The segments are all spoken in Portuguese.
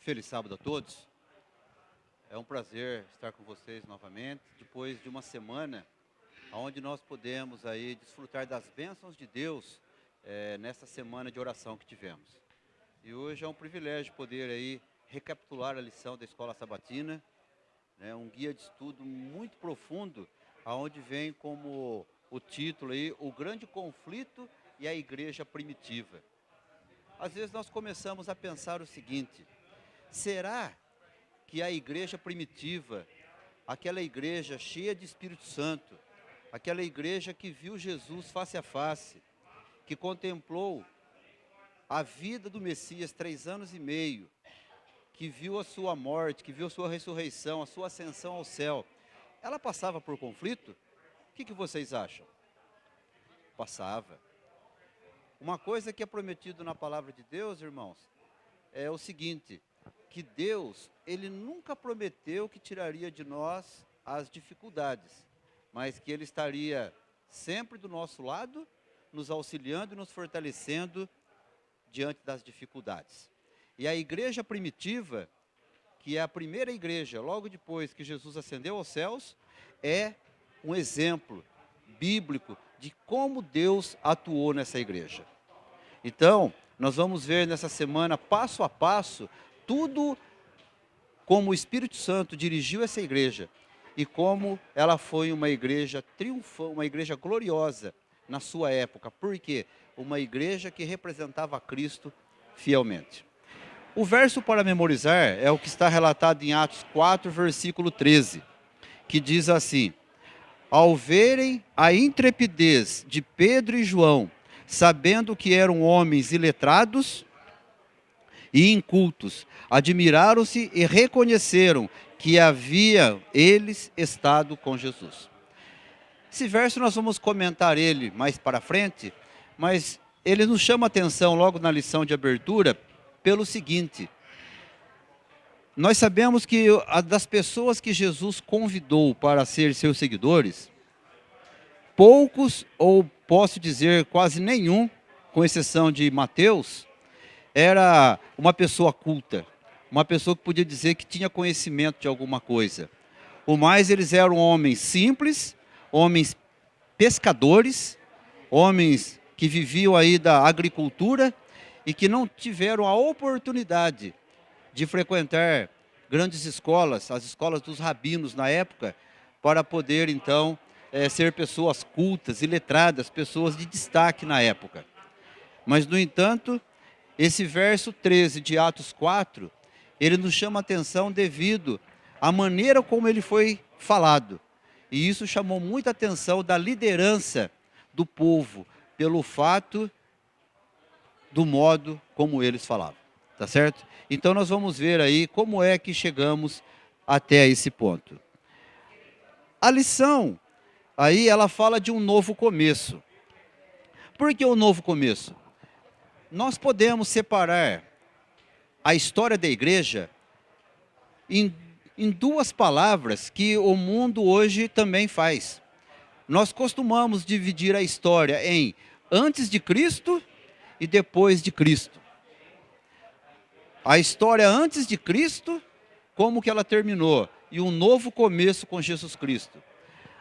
Feliz sábado a todos. É um prazer estar com vocês novamente, depois de uma semana onde nós podemos aí desfrutar das bênçãos de Deus nessa semana de oração que tivemos. E hoje é um privilégio poder aí recapitular a lição da Escola Sabatina, né, um guia de estudo muito profundo, aonde vem como o título aí, o grande conflito e a igreja primitiva. Às vezes nós começamos a pensar o seguinte: será que a igreja primitiva, aquela igreja cheia de Espírito Santo, aquela igreja que viu Jesus face a face, que contemplou a vida do Messias 3 anos e meio, que viu a sua morte, que viu a sua ressurreição, a sua ascensão ao céu, ela passava por conflito? O que vocês acham? Passava. Uma coisa que é prometido na palavra de Deus, irmãos, é o seguinte: que Deus, Ele nunca prometeu que tiraria de nós as dificuldades, mas que Ele estaria sempre do nosso lado, nos auxiliando e nos fortalecendo diante das dificuldades. E a igreja primitiva, que é a primeira igreja, logo depois que Jesus ascendeu aos céus, é um exemplo bíblico de como Deus atuou nessa igreja. Então, nós vamos ver nessa semana, passo a passo, tudo como o Espírito Santo dirigiu essa igreja e como ela foi uma igreja triunfante, uma igreja gloriosa na sua época. Por quê? Uma igreja que representava Cristo fielmente. O verso para memorizar é o que está relatado em Atos 4, versículo 13, que diz assim: ao verem a intrepidez de Pedro e João, sabendo que eram homens iletrados e incultos, admiraram-se e reconheceram que havia eles estado com Jesus. Esse verso nós vamos comentar ele mais para frente, mas ele nos chama a atenção logo na lição de abertura pelo seguinte: nós sabemos que das pessoas que Jesus convidou para ser seus seguidores, poucos, ou posso dizer quase nenhum, com exceção de Mateus, era uma pessoa culta, uma pessoa que podia dizer que tinha conhecimento de alguma coisa. O mais, eles eram homens simples, homens pescadores, homens que viviam aí da agricultura e que não tiveram a oportunidade de frequentar grandes escolas, as escolas dos rabinos na época, para poder então ser pessoas cultas e letradas, pessoas de destaque na época. Mas, no entanto, esse verso 13 de Atos 4, ele nos chama a atenção devido à maneira como ele foi falado. E isso chamou muita atenção da liderança do povo, pelo fato do modo como eles falavam. Tá certo? Então nós vamos ver aí como é que chegamos até esse ponto. A lição, aí ela fala de um novo começo. Por que um novo começo? Nós podemos separar a história da igreja em duas palavras que o mundo hoje também faz. Nós costumamos dividir a história em antes de Cristo e depois de Cristo. A história antes de Cristo, como que ela terminou, e um novo começo com Jesus Cristo.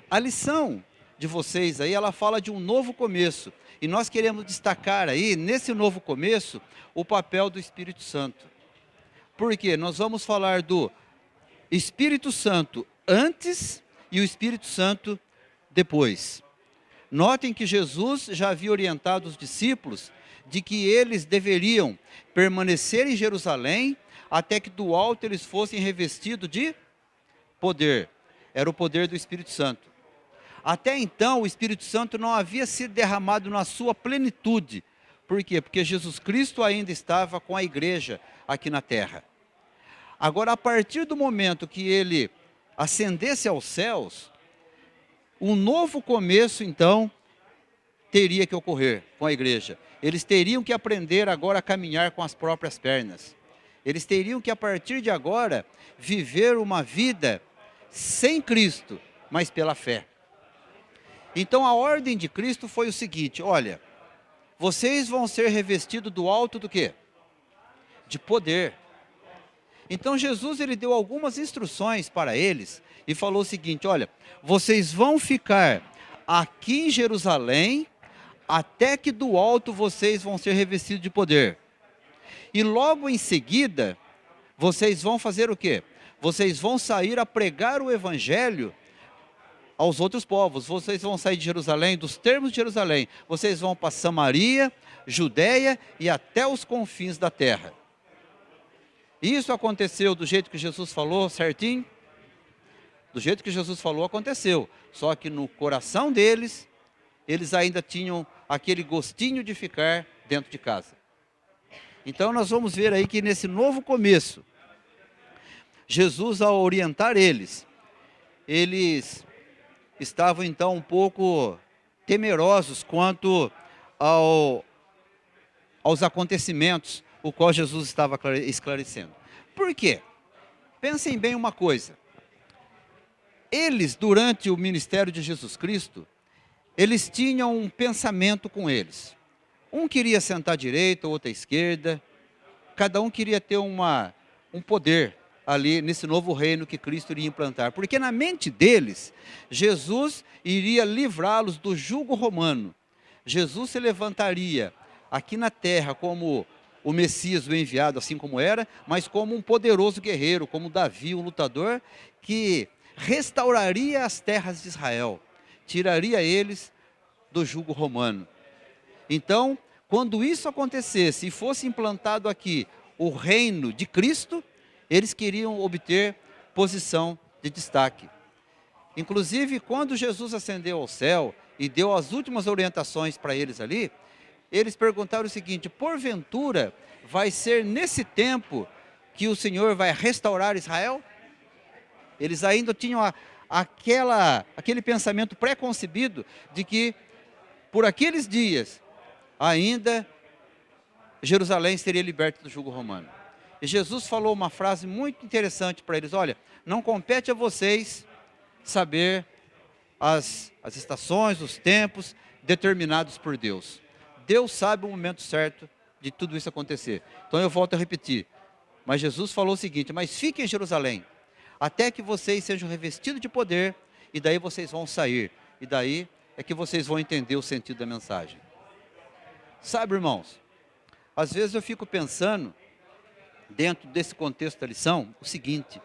A lição de vocês aí, ela fala de um novo começo, e nós queremos destacar aí, nesse novo começo, o papel do Espírito Santo. Por quê? Nós vamos falar do Espírito Santo antes e o Espírito Santo depois. Notem que Jesus já havia orientado os discípulos de que eles deveriam permanecer em Jerusalém até que do alto eles fossem revestidos de poder. Era o poder do Espírito Santo. Até então, o Espírito Santo não havia sido derramado na sua plenitude. Por quê? Porque Jesus Cristo ainda estava com a igreja aqui na terra. Agora, a partir do momento que ele ascendesse aos céus, um novo começo, então, teria que ocorrer com a igreja. Eles teriam que aprender agora a caminhar com as próprias pernas. Eles teriam que, a partir de agora, viver uma vida sem Cristo, mas pela fé. Então, a ordem de Cristo foi o seguinte: olha, vocês vão ser revestidos do alto do quê? De poder. Então Jesus ele deu algumas instruções para eles e falou o seguinte: olha, vocês vão ficar aqui em Jerusalém até que do alto vocês vão ser revestidos de poder. E logo em seguida, vocês vão fazer o quê? Vocês vão sair a pregar o evangelho aos outros povos. Vocês vão sair de Jerusalém, dos termos de Jerusalém. Vocês vão para Samaria, Judéia e até os confins da terra. Isso aconteceu do jeito que Jesus falou, certinho? Do jeito que Jesus falou, aconteceu. Só que no coração deles, eles ainda tinham aquele gostinho de ficar dentro de casa. Então nós vamos ver aí que nesse novo começo, Jesus, ao orientar eles estavam então um pouco temerosos quanto aos acontecimentos, o qual Jesus estava esclarecendo. Por quê? Pensem bem uma coisa. Eles, durante o ministério de Jesus Cristo, eles tinham um pensamento com eles. Um queria sentar à direita, o outro à esquerda. Cada um queria ter um poder ali nesse novo reino que Cristo iria implantar. Porque na mente deles, Jesus iria livrá-los do jugo romano. Jesus se levantaria aqui na terra como o Messias, o enviado, assim como era, mas como um poderoso guerreiro, como Davi, um lutador, que restauraria as terras de Israel, tiraria eles do jugo romano. Então, quando isso acontecesse e fosse implantado aqui o reino de Cristo, eles queriam obter posição de destaque. Inclusive, quando Jesus ascendeu ao céu e deu as últimas orientações para eles ali, eles perguntaram o seguinte: porventura vai ser nesse tempo que o Senhor vai restaurar Israel? Eles ainda tinham aquele pensamento pré-concebido de que por aqueles dias ainda Jerusalém seria liberta do jugo romano. E Jesus falou uma frase muito interessante para eles: olha, não compete a vocês saber as estações, os tempos determinados por Deus. Deus sabe o momento certo de tudo isso acontecer. Então eu volto a repetir, mas Jesus falou o seguinte: mas fiquem em Jerusalém, até que vocês sejam revestidos de poder, e daí vocês vão sair, e daí é que vocês vão entender o sentido da mensagem. Sabe, irmãos, às vezes eu fico pensando, dentro desse contexto da lição, o seguinte: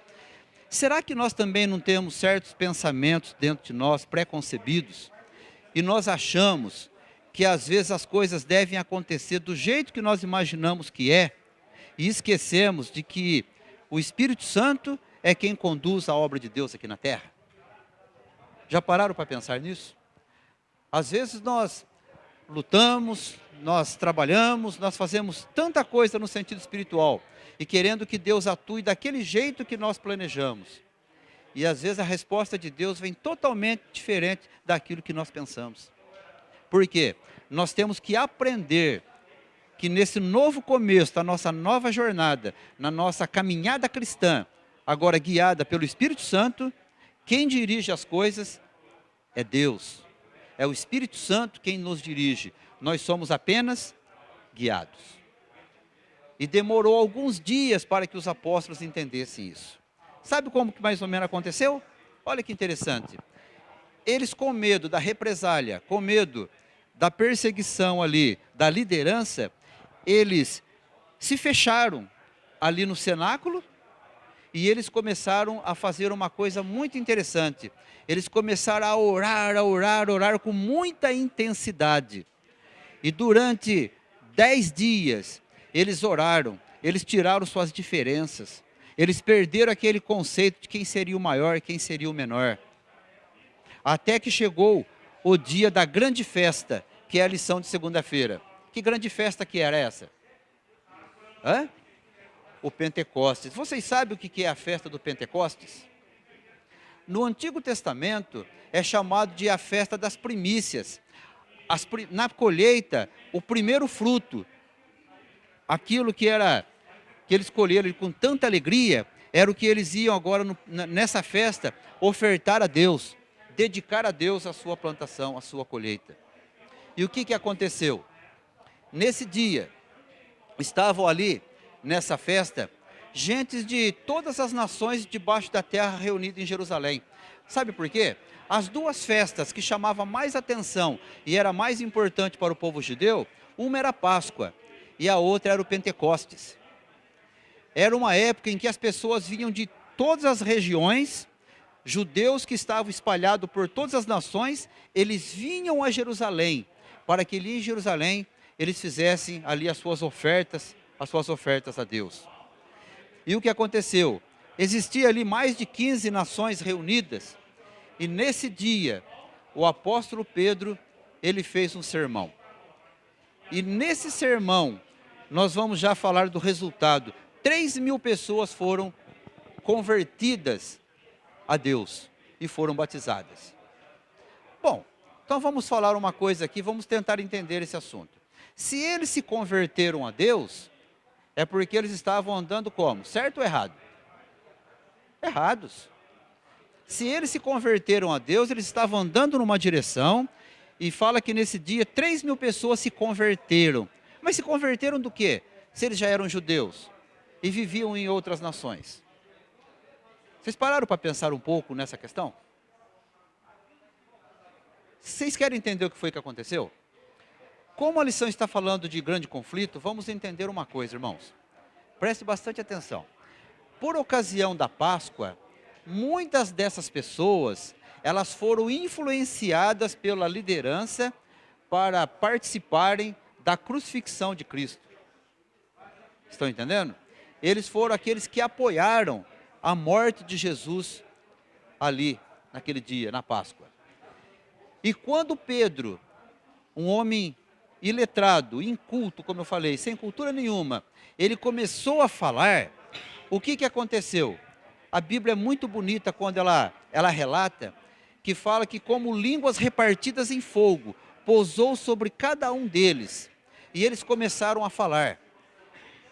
será que nós também não temos certos pensamentos dentro de nós, pré-concebidos, e nós achamos que às vezes as coisas devem acontecer do jeito que nós imaginamos que é, e esquecemos de que o Espírito Santo é quem conduz a obra de Deus aqui na terra? Já pararam para pensar nisso? Às vezes nós lutamos, nós trabalhamos, nós fazemos tanta coisa no sentido espiritual, e querendo que Deus atue daquele jeito que nós planejamos. E às vezes a resposta de Deus vem totalmente diferente daquilo que nós pensamos. Por quê? Nós temos que aprender que nesse novo começo da nossa nova jornada, na nossa caminhada cristã, agora guiada pelo Espírito Santo, quem dirige as coisas é Deus. É o Espírito Santo quem nos dirige. Nós somos apenas guiados. E demorou alguns dias para que os apóstolos entendessem isso. Sabe como que mais ou menos aconteceu? Olha que interessante. Eles, com medo da represália, com medo da perseguição ali, da liderança, eles se fecharam ali no cenáculo, e eles começaram a fazer uma coisa muito interessante. Eles começaram a orar com muita intensidade. E durante 10 dias, eles oraram, eles tiraram suas diferenças, eles perderam aquele conceito de quem seria o maior e quem seria o menor. Até que chegou o dia da grande festa, que é a lição de segunda-feira. Que grande festa que era essa? O Pentecostes. Vocês sabem o que é a festa do Pentecostes? No Antigo Testamento é chamado de a festa das primícias. Na colheita, o primeiro fruto, aquilo que eles colheram com tanta alegria, era o que eles iam agora nessa festa ofertar a Deus, dedicar a Deus a sua plantação, a sua colheita. E o que aconteceu? Nesse dia, estavam ali, nessa festa, Gentes de todas as nações debaixo da terra reunidas em Jerusalém. Sabe por quê? As duas festas que chamavam mais atenção e era mais importante para o povo judeu, uma era a Páscoa e a outra era o Pentecostes. Era uma época em que as pessoas vinham de todas as regiões, judeus que estavam espalhados por todas as nações, eles vinham a Jerusalém, para que ali em Jerusalém eles fizessem ali as suas ofertas a Deus. E o que aconteceu? Existia ali mais de 15 nações reunidas, e nesse dia, o apóstolo Pedro, ele fez um sermão. E nesse sermão, nós vamos já falar do resultado. 3.000 pessoas foram convertidas a Deus e foram batizadas. Bom, então vamos falar uma coisa aqui, vamos tentar entender esse assunto. Se eles se converteram a Deus, é porque eles estavam andando como? Certo ou errado? Errados. Se eles se converteram a Deus, eles estavam andando numa direção, e fala que nesse dia 3.000 pessoas se converteram. Mas se converteram do quê? Se eles já eram judeus e viviam em outras nações. Vocês pararam para pensar um pouco nessa questão? Vocês querem entender o que foi que aconteceu? Como a lição está falando de grande conflito, vamos entender uma coisa, irmãos. Preste bastante atenção. Por ocasião da Páscoa, muitas dessas pessoas, elas foram influenciadas pela liderança para participarem da crucifixão de Cristo. Estão entendendo? Eles foram aqueles que apoiaram a morte de Jesus ali, naquele dia, na Páscoa. E quando Pedro, um homem iletrado, inculto, como eu falei, sem cultura nenhuma, ele começou a falar, o que aconteceu? A Bíblia é muito bonita quando ela relata, que fala que como línguas repartidas em fogo, pousou sobre cada um deles, e eles começaram a falar.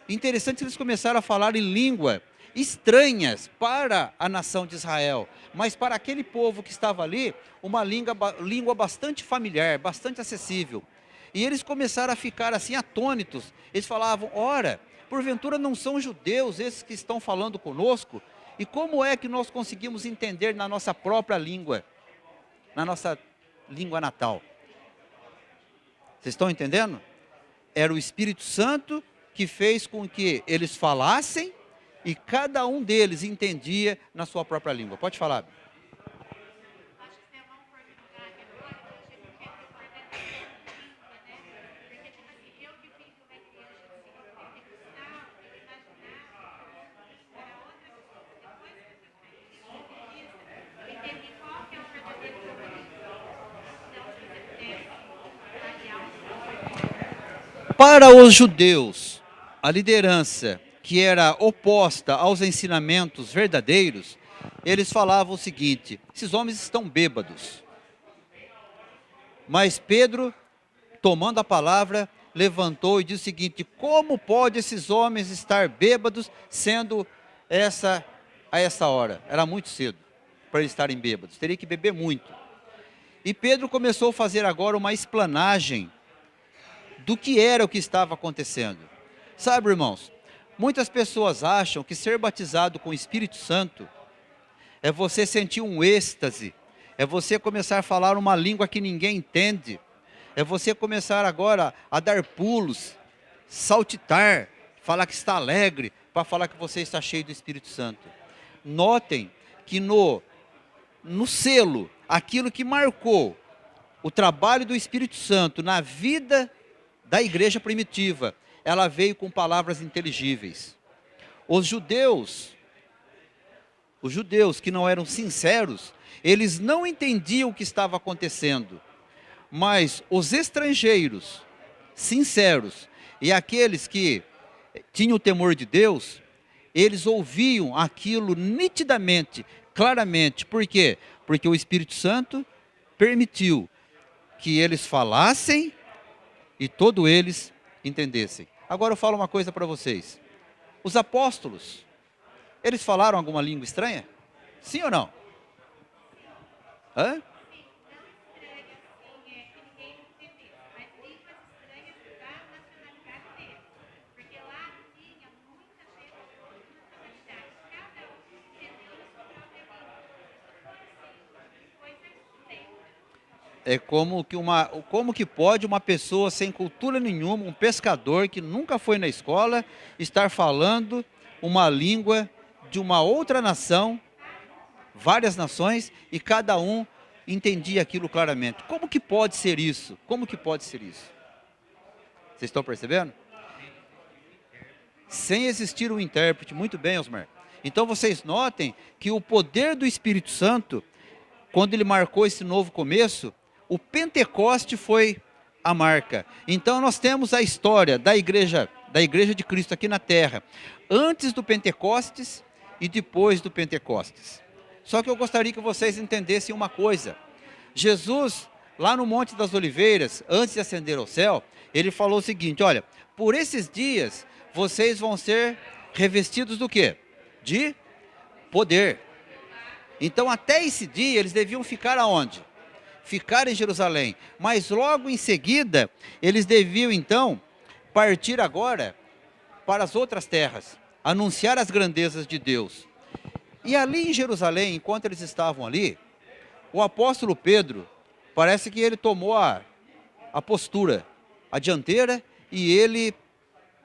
Interessante que eles começaram a falar em língua estranhas para a nação de Israel, mas para aquele povo que estava ali, uma língua bastante familiar, bastante acessível. E eles começaram a ficar assim atônitos. Eles falavam: ora, porventura não são judeus esses que estão falando conosco? E como é que nós conseguimos entender na nossa própria língua, na nossa língua natal? Vocês estão entendendo? Era o Espírito Santo que fez com que eles falassem e cada um deles entendia na sua própria língua. Pode falar. Para os judeus, a liderança que era oposta aos ensinamentos verdadeiros, eles falavam o seguinte: esses homens estão bêbados. Mas Pedro, tomando a palavra, levantou e disse o seguinte: como pode esses homens estar bêbados, sendo a essa hora? Era muito cedo para eles estarem bêbados, teria que beber muito. E Pedro começou a fazer agora uma explanagem do que era o que estava acontecendo. Sabe, irmãos, muitas pessoas acham que ser batizado com o Espírito Santo é você sentir um êxtase, é você começar a falar uma língua que ninguém entende, é você começar agora a dar pulos, saltitar, falar que está alegre, para falar que você está cheio do Espírito Santo. Notem que no selo, aquilo que marcou o trabalho do Espírito Santo na vida da igreja primitiva, ela veio com palavras inteligíveis. Os judeus que não eram sinceros, eles não entendiam o que estava acontecendo. Mas os estrangeiros, sinceros, e aqueles que tinham o temor de Deus, eles ouviam aquilo nitidamente, claramente. Por quê? Porque o Espírito Santo permitiu que eles falassem e todos eles entendessem. Agora eu falo uma coisa para vocês. Os apóstolos, eles falaram alguma língua estranha? Sim ou não? Hã? É como que pode uma pessoa sem cultura nenhuma, um pescador que nunca foi na escola, estar falando uma língua de uma outra nação, várias nações, e cada um entendia aquilo claramente. Como que pode ser isso? Como que pode ser isso? Vocês estão percebendo? Sem existir um intérprete. Muito bem, Osmar. Então vocês notem que o poder do Espírito Santo, quando ele marcou esse novo começo, o Pentecoste foi a marca. Então nós temos a história da igreja de Cristo aqui na terra, antes do Pentecostes e depois do Pentecostes. Só que eu gostaria que vocês entendessem uma coisa. Jesus, lá no Monte das Oliveiras, antes de ascender ao céu, ele falou o seguinte: olha, por esses dias vocês vão ser revestidos do quê? De poder. Então até esse dia eles deviam ficar aonde? Ficar em Jerusalém. Mas logo em seguida, eles deviam então partir agora para as outras terras, anunciar as grandezas de Deus. E ali em Jerusalém, enquanto eles estavam ali, o apóstolo Pedro, parece que ele tomou a postura, a dianteira, e ele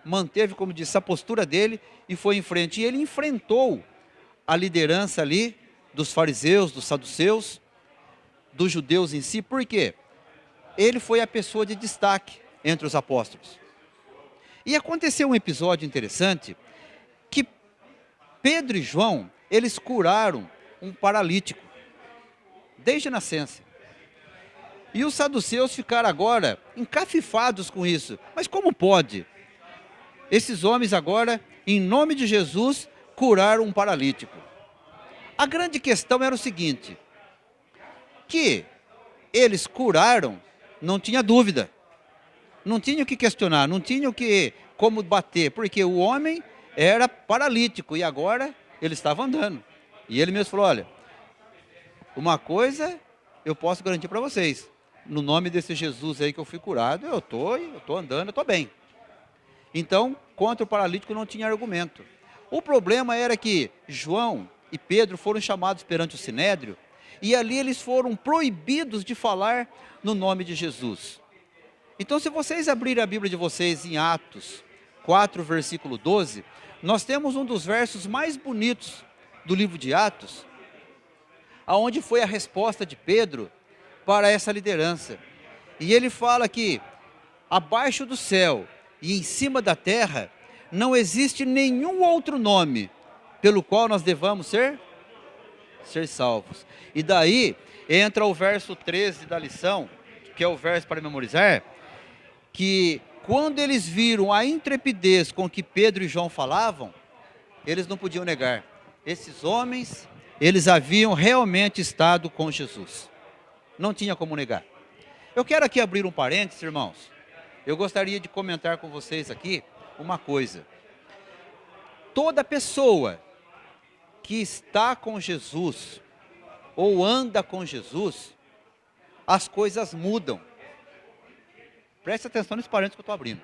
manteve, como disse, a postura dele e foi em frente. E ele enfrentou a liderança ali dos fariseus, dos saduceus, dos judeus em si. Por quê? Ele foi a pessoa de destaque entre os apóstolos. E aconteceu um episódio interessante, que Pedro e João, eles curaram um paralítico, desde a nascença. E os saduceus ficaram agora encafifados com isso. Mas como pode? Esses homens agora, em nome de Jesus, curaram um paralítico. A grande questão era o seguinte, que eles curaram, não tinha dúvida, não tinha o que questionar, não tinha como bater, porque o homem era paralítico e agora ele estava andando. E ele mesmo falou: olha, uma coisa eu posso garantir para vocês, no nome desse Jesus aí que eu fui curado, eu estou andando, eu estou bem. Então, contra o paralítico não tinha argumento. O problema era que João e Pedro foram chamados perante o Sinédrio, e ali eles foram proibidos de falar no nome de Jesus. Então, se vocês abrirem a Bíblia de vocês em Atos 4, versículo 12, nós temos um dos versos mais bonitos do livro de Atos, aonde foi a resposta de Pedro para essa liderança. E ele fala que abaixo do céu e em cima da terra não existe nenhum outro nome pelo qual nós devamos ser salvos. E daí entra o verso 13 da lição, que é o verso para memorizar, que quando eles viram a intrepidez com que Pedro e João falavam, eles não podiam negar. Esses homens, eles haviam realmente estado com Jesus. Não tinha como negar. Eu quero aqui abrir um parênteses, irmãos. Eu gostaria de comentar com vocês aqui uma coisa. Toda pessoa que está com Jesus, ou anda com Jesus, as coisas mudam. Preste atenção nesse parênteses que eu estou abrindo.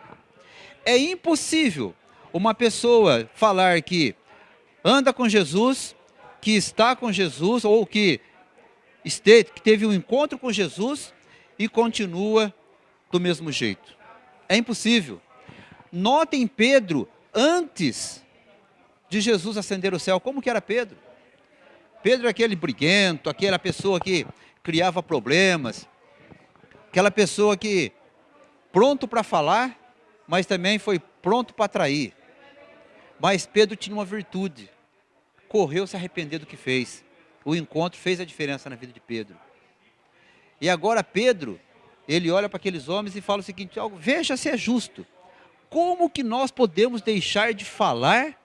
É impossível uma pessoa falar que anda com Jesus, que está com Jesus, ou que teve um encontro com Jesus e continua do mesmo jeito. É impossível. Notem Pedro antes de Jesus ascender o céu. Como que era Pedro? Pedro é aquele briguento, aquela pessoa que criava problemas, aquela pessoa que pronto para falar, mas também foi pronto para trair. Mas Pedro tinha uma virtude, correu se arrepender do que fez. O encontro fez a diferença na vida de Pedro. E agora Pedro, ele olha para aqueles homens e fala o seguinte: veja se é justo. Como que nós podemos deixar de falar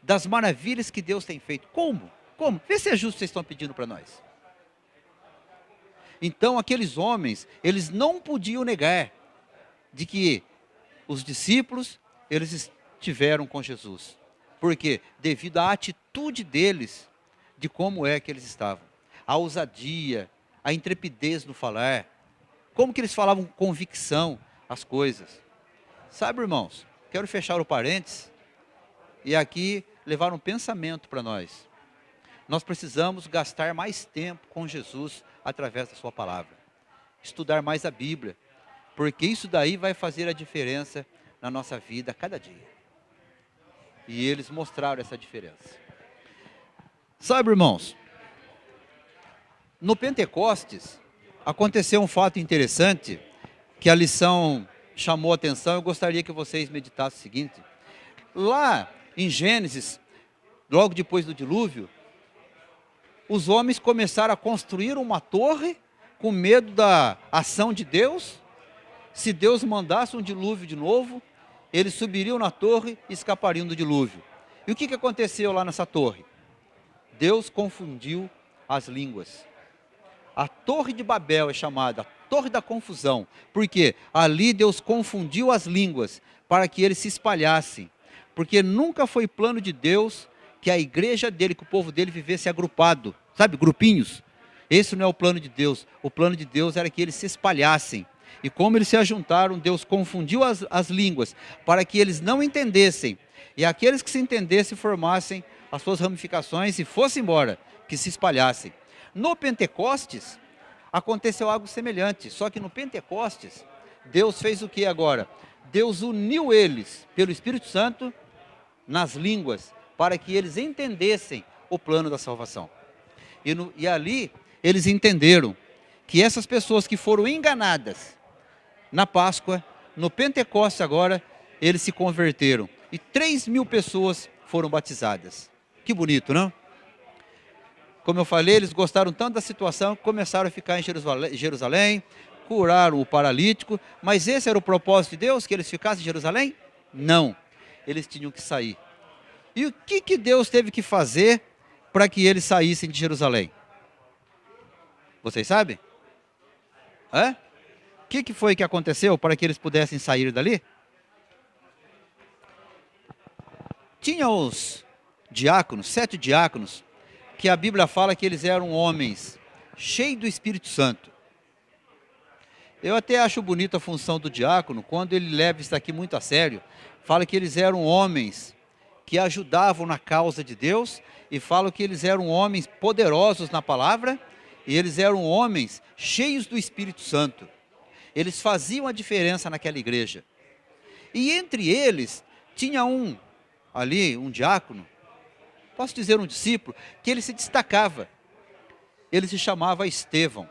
das maravilhas que Deus tem feito? Como? Como? Vê se é justo o que vocês estão pedindo para nós. Então aqueles homens, eles não podiam negar de que os discípulos, eles estiveram com Jesus. Por quê? Devido à atitude deles, de como é que eles estavam. A ousadia, a intrepidez no falar. Como que eles falavam com convicção as coisas. Sabe, irmãos, quero fechar o parênteses e aqui levar um pensamento para nós. Nós precisamos gastar mais tempo com Jesus através da sua palavra. estudar mais a Bíblia, porque isso daí vai fazer a diferença na nossa vida a cada dia. E eles mostraram essa diferença. Sabe, irmãos, no Pentecostes aconteceu um fato interessante, que a lição chamou a atenção. Eu gostaria que vocês meditassem o seguinte: lá em Gênesis, logo depois do dilúvio, os homens começaram a construir uma torre com medo da ação de Deus. Se Deus mandasse um dilúvio de novo, eles subiriam na torre e escapariam do dilúvio. E o que aconteceu lá nessa torre? Deus confundiu as línguas. A Torre de Babel é chamada a Torre da Confusão, porque ali Deus confundiu as línguas para que eles se espalhassem. Porque nunca foi plano de Deus que a igreja dele, que o povo dele vivesse agrupado, sabe, grupinhos. Esse não é o plano de Deus. O plano de Deus era que eles se espalhassem. E como eles se ajuntaram, Deus confundiu as línguas para que eles não entendessem. E aqueles que se entendessem formassem as suas ramificações e fossem embora, que se espalhassem. No Pentecostes, aconteceu algo semelhante, só que no Pentecostes, Deus fez o que agora? Deus uniu eles, pelo Espírito Santo, nas línguas, para que eles entendessem o plano da salvação. E ali, eles entenderam que essas pessoas que foram enganadas na Páscoa, no Pentecostes agora, eles se converteram. E 3.000 pessoas foram batizadas. Que bonito, não? Como eu falei, eles gostaram tanto da situação que começaram a ficar em Jerusalém, curaram o paralítico. Mas esse era o propósito de Deus, que eles ficassem em Jerusalém? Não, eles tinham que sair. E o que Deus teve que fazer para que eles saíssem de Jerusalém? Vocês sabem? O que foi que aconteceu para que eles pudessem sair dali? Tinha os diáconos, 7 diáconos, que a Bíblia fala que eles eram homens cheios do Espírito Santo. Eu até acho bonita a função do diácono, quando ele leva isso aqui muito a sério. Fala que eles eram homens que ajudavam na causa de Deus, e fala que eles eram homens poderosos na palavra, e eles eram homens cheios do Espírito Santo. Eles faziam a diferença naquela igreja. E entre eles, tinha um diácono, posso dizer um discípulo, que ele se destacava. Ele se chamava Estevão.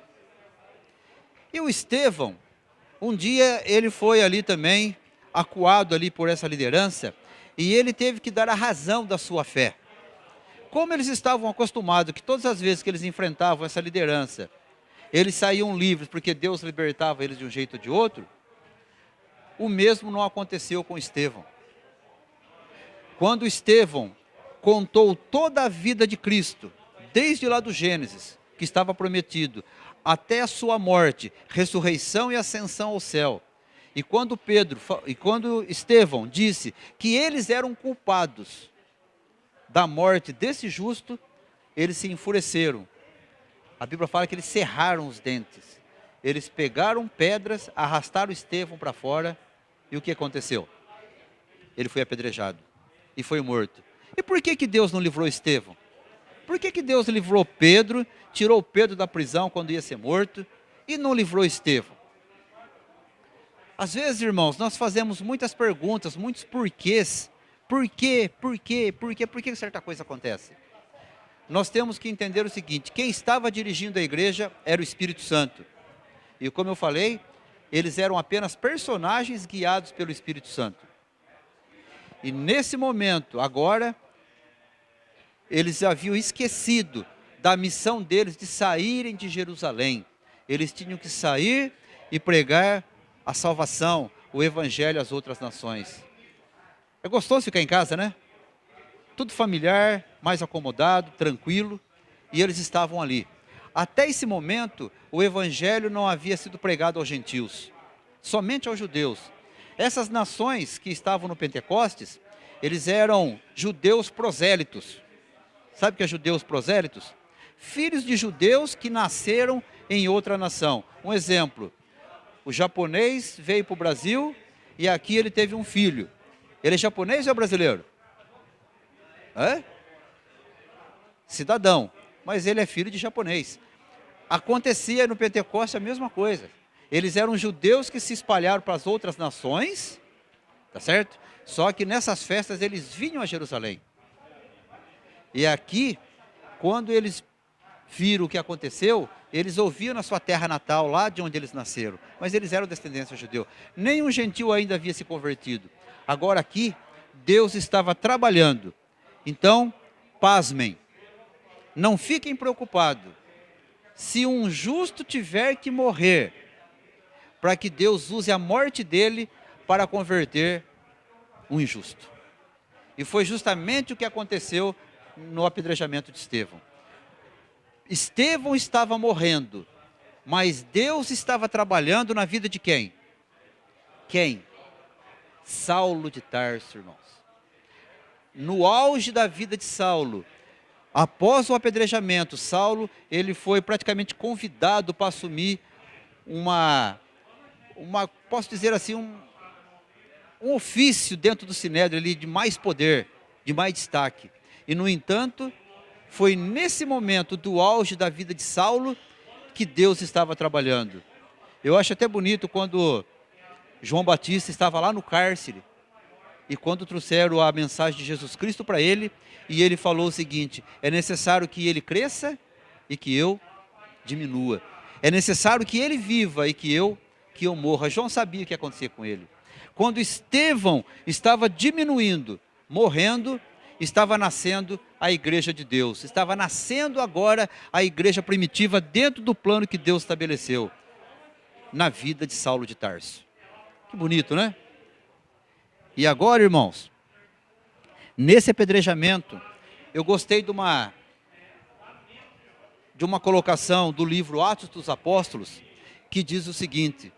E o Estevão, um dia ele foi ali também, acuado ali por essa liderança, e ele teve que dar a razão da sua fé. Como eles estavam acostumados que todas as vezes que eles enfrentavam essa liderança, eles saíam livres porque Deus libertava eles de um jeito ou de outro, o mesmo não aconteceu com Estevão. Quando Estevão contou toda a vida de Cristo, desde lá do Gênesis, que estava prometido, até a sua morte, ressurreição e ascensão ao céu. E quando Estevão disse que eles eram culpados da morte desse justo, eles se enfureceram. A Bíblia fala que eles cerraram os dentes. Eles pegaram pedras, arrastaram Estevão para fora, e o que aconteceu? Ele foi apedrejado e foi morto. E por que Deus não livrou Estevão? Por que Deus livrou Pedro, tirou Pedro da prisão quando ia ser morto, e não livrou Estevão? Às vezes, irmãos, nós fazemos muitas perguntas, muitos porquês. Por que certa coisa acontece? Nós temos que entender o seguinte: quem estava dirigindo a igreja era o Espírito Santo. E como eu falei, eles eram apenas personagens guiados pelo Espírito Santo. E nesse momento, agora, eles haviam esquecido da missão deles de saírem de Jerusalém. Eles tinham que sair e pregar a salvação, o evangelho às outras nações. É gostoso ficar em casa, né? Tudo familiar, mais acomodado, tranquilo, e eles estavam ali. Até esse momento, o evangelho não havia sido pregado aos gentios, somente aos judeus. Essas nações que estavam no Pentecostes, eles eram judeus prosélitos. Sabe o que é judeus prosélitos? Filhos de judeus que nasceram em outra nação. Um exemplo: o japonês veio para o Brasil e aqui ele teve um filho. Ele é japonês ou é brasileiro? Cidadão, mas ele é filho de japonês. Acontecia no Pentecostes a mesma coisa. Eles eram judeus que se espalharam para as outras nações, tá certo? Só que nessas festas eles vinham a Jerusalém. E aqui, quando eles viram o que aconteceu, eles ouviam na sua terra natal, lá de onde eles nasceram. Mas eles eram descendência judeu. Nenhum gentil ainda havia se convertido. Agora aqui, Deus estava trabalhando. Então, pasmem. Não fiquem preocupados. Se um justo tiver que morrer, para que Deus use a morte dele para converter um injusto. E foi justamente o que aconteceu no apedrejamento de Estevão. Estevão estava morrendo, mas Deus estava trabalhando na vida de quem? Quem? Saulo de Tarso, irmãos. No auge da vida de Saulo, após o apedrejamento, Saulo, ele foi praticamente convidado para assumir posso dizer assim, um ofício dentro do Sinédrio ali de mais poder, de mais destaque. E no entanto, foi nesse momento do auge da vida de Saulo que Deus estava trabalhando. Eu acho até bonito quando João Batista estava lá no cárcere e quando trouxeram a mensagem de Jesus Cristo para ele, e ele falou o seguinte: é necessário que ele cresça e que eu diminua. É necessário que ele viva e que eu morra. João sabia o que ia acontecer com ele. Quando Estevão estava diminuindo, morrendo, estava nascendo a igreja de Deus. Estava nascendo agora a igreja primitiva dentro do plano que Deus estabeleceu na vida de Saulo de Tarso. Que bonito, né? E agora, irmãos, nesse apedrejamento, eu gostei de uma colocação do livro Atos dos Apóstolos, que diz o seguinte,